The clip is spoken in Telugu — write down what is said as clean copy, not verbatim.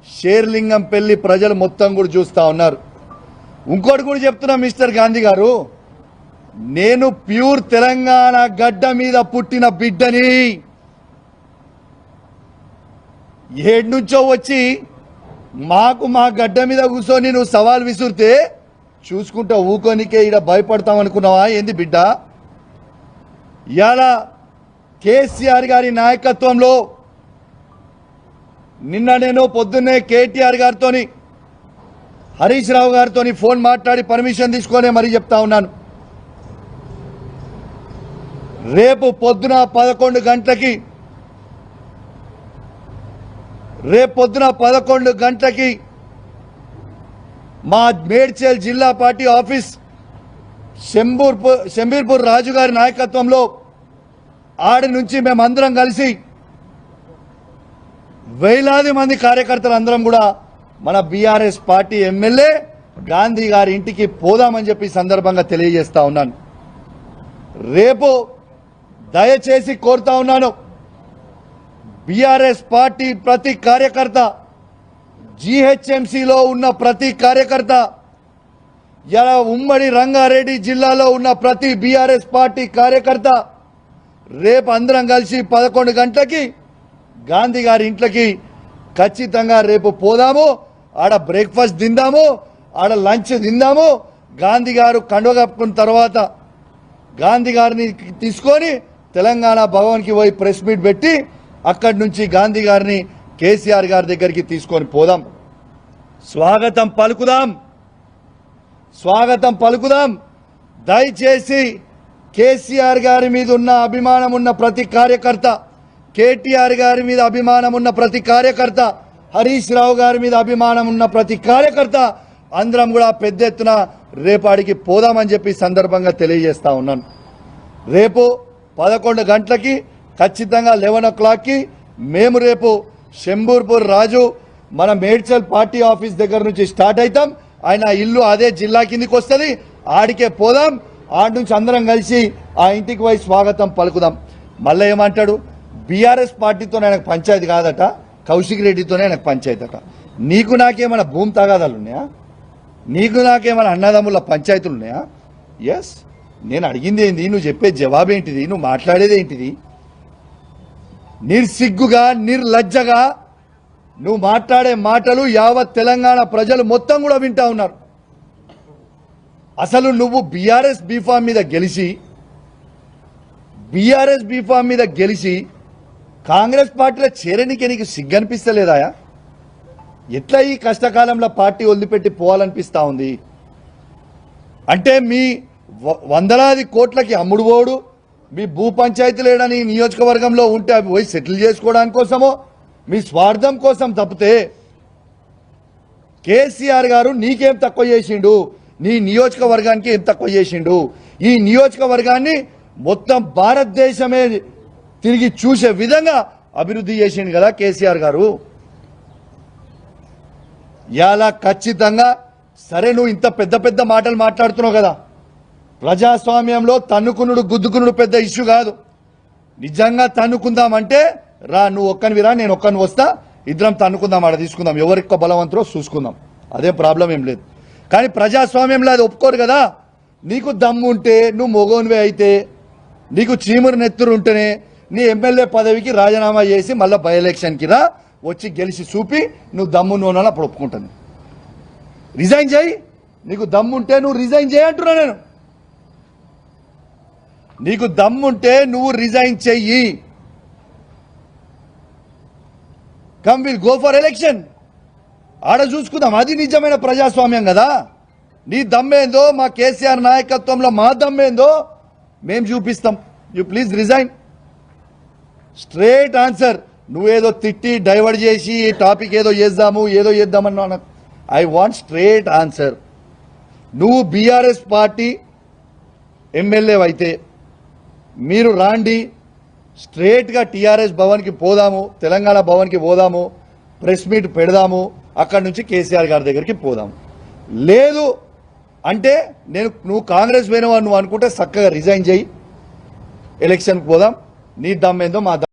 షేర్లింగంపల్లి ప్రజలు మొత్తం కూడా చూస్తూ ఉన్నారు. ఇంకోటి కూడా చెప్తున్నా మిస్టర్ గాంధీ గారు, నేను ప్యూర్ తెలంగాణ గడ్డ మీద పుట్టిన బిడ్డని. ఏడు నుంచో వచ్చి మా గడ్డ మీద కూర్చొని నువ్వు సవాల్ విసురితే చూసుకుంటా ఊకోనికే ఇక్కడ భయపడతాం అనుకున్నావా ఏంది బిడ్డ? ఇవాళ కేసీఆర్ గారి నాయకత్వంలో నిన్న నేను పొద్దున్నే కేటీఆర్ గారితో హరీష్ రావు గారితో ఫోన్ మాట్లాడి పర్మిషన్ తీసుకొని మరీ చెప్తా ఉన్నాను. రేపు పొద్దున 11 గంటలకి మా మేడ్చల్ జిల్లా పార్టీ ఆఫీస్ శంబీర్పూర్ రాజు గారి నాయకత్వంలో ఆడి నుంచి మేమందరం కలిసి వేలాది మంది కార్యకర్తలు అందరం కూడా మన బీఆర్ఎస్ పార్టీ ఎమ్మెల్యే గాంధీ గారి ఇంటికి పోదామని చెప్పి సందర్భంగా తెలియజేస్తా ఉన్నాను. రేపు దయచేసి కోరుతా ఉన్నాను, బీఆర్ఎస్ పార్టీ ప్రతి కార్యకర్త, జీహెచ్ఎంసీలో ఉన్న ప్రతి కార్యకర్త, ఇలా ఉమ్మడి రంగారెడ్డి జిల్లాలో ఉన్న ప్రతి బీఆర్ఎస్ పార్టీ కార్యకర్త రేపు అందరం కలిసి 11 గంటలకి గాంధీ గారి ఇంట్లోకి ఖచ్చితంగా రేపు పోదాము. ఆడ బ్రేక్ఫాస్ట్ తిందాము, ఆడ లంచ్ తిందాము. గాంధీ గారు కండువ కప్పుకున్న తర్వాత గాంధీ గారిని తీసుకొని తెలంగాణ భవన్కి పోయి ప్రెస్ మీట్ పెట్టి అక్కడి నుంచి గాంధీ గారిని కేసీఆర్ గారి దగ్గరికి తీసుకొని పోదాం. స్వాగతం పలుకుదాం. దయచేసి కేసీఆర్ గారి మీద ఉన్న అభిమానం ఉన్న ప్రతి కార్యకర్త, కేటీఆర్ గారి మీద అభిమానం ఉన్న ప్రతి కార్యకర్త, హరీష్ రావు గారి మీద అభిమానం ఉన్న ప్రతి కార్యకర్త అందరం కూడా పెద్ద ఎత్తున రేపాడికి పోదామని చెప్పి సందర్భంగా తెలియజేస్తా ఉన్నాను. రేపు 11 గంటలకి ఖచ్చితంగా 11 o'clockకి మేము రేపు శంబూర్పూర్ రాజు మన మేడ్చల్ పార్టీ ఆఫీస్ దగ్గర నుంచి స్టార్ట్ అవుతాం. ఆయన ఇల్లు అదే జిల్లా కిందికి వస్తుంది, ఆడికే పోదాం. ఆడి నుంచి అందరం కలిసి ఆ ఇంటికి పోయి స్వాగతం పలుకుదాం. మళ్ళీ ఏమంటాడు, బీఆర్ఎస్ పార్టీతో ఆయనకు పంచాయతీ కాదట, కౌశిక్ రెడ్డితోనే ఆయనకు పంచాయతీ అట. నీకు నాకేమైనా భూమి తగాదాలు ఉన్నాయా? నీకు నాకేమైనా అన్నదమ్ముల పంచాయతీలు ఉన్నాయా? ఎస్, నేను అడిగింది ఏంది, నువ్వు చెప్పే జవాబు ఏంటిది, నువ్వు మాట్లాడేది ఏంటిది? నిర్సిగ్గుగా నిర్లజ్జగా నువ్వు మాట్లాడే మాటలు యావత్ తెలంగాణ ప్రజలు మొత్తం కూడా వింటా ఉన్నారు. అసలు నువ్వు బీఆర్ఎస్ బీఫామ్ మీద గెలిచి కాంగ్రెస్ పార్టీలో చేరనికి నీకు సిగ్గనిపిస్తలేదాయా? ఎట్లా ఈ కష్టకాలంలో పార్టీ వదిలిపెట్టి పోవాలనిపిస్తా ఉంది? అంటే మీ వందలాది కోట్లకి అమ్ముడు పోడు, మీ భూ పంచాయతీలేడని నియోజకవర్గంలో ఉంటే అవి పోయి సెటిల్ చేసుకోవడానికి కోసమో మీ స్వార్థం కోసం తప్పితే కేసీఆర్ గారు నీకేం తక్కువ చేసిండు, నీ నియోజకవర్గానికి ఏం తక్కువ చేసిండు? ఈ నియోజకవర్గాన్ని మొత్తం భారతదేశమే తిరిగి చూసే విధంగా అభివృద్ధి చేసిండు కదా కేసీఆర్ గారు. ఇలా ఖచ్చితంగా సరే, నువ్వు ఇంత పెద్ద మాటలు మాట్లాడుతున్నావు కదా, ప్రజాస్వామ్యంలో తన్నుకునుడు గుద్దుకునుడు పెద్ద ఇష్యూ కాదు. నిజంగా తన్నుకుందామంటే రా, నువ్వు ఒక్కనివిరా, నేను ఒక్కని వస్తా, ఇద్దరం తన్నుకుందాం, ఆడ తీసుకుందాం, ఎవరికో బలవంతులో చూసుకుందాం, అదే ప్రాబ్లం ఏం లేదు. కానీ ప్రజాస్వామ్యంలో అది ఒప్పుకోరు కదా. నీకు దమ్ము ఉంటే, నువ్వు మొగోనివే అయితే, నీకు చీమురు నెత్తురు ఉంటేనే నీ ఎమ్మెల్యే పదవికి రాజీనామా చేసి మళ్ళీ బై ఎలక్షన్కి రా, వచ్చి గెలిచి చూపి నువ్వు దమ్ము నోనాలు అప్పుడు ఒప్పుకుంటాను. రిజైన్ చేయి, నీకు దమ్ముంటే నువ్వు రిజైన్ చేయి అంటున్నా నేను. నీకు దమ్ముంటే నువ్వు రిజైన్ చెయ్యి. Come will go for election, ఆడ చూసుకుందాం. అది నిజమైన ప్రజాస్వామ్యం కదా. నీ దమ్మేందో, మా కేసీఆర్ నాయకత్వంలో మా దమ్మేందో మేము చూపిస్తాం. You please resign. Straight answer. నువ్వేదో తిట్టి డైవర్ట్ చేసి ఈ టాపిక్ ఏదో చేద్దామన్నా, ఐ వాంట్ స్ట్రేట్ ఆన్సర్. నువ్వు బీఆర్ఎస్ పార్టీ ఎమ్మెల్యే అయితే మీరు రాండి, స్ట్రేట్గా టీఆర్ఎస్ భవన్కి పోదాము, తెలంగాణ భవన్కి పోదాము, ప్రెస్ మీట్ పెడదాము, అక్కడి నుంచి కేసీఆర్ గారి దగ్గరికి పోదాము. లేదు అంటే నువ్వు కాంగ్రెస్ పోయినవా నువ్వు అనుకుంటే చక్కగా రిజైన్ చేయి, ఎలక్షన్కి పోదాం. నీ దమ్మేందో మా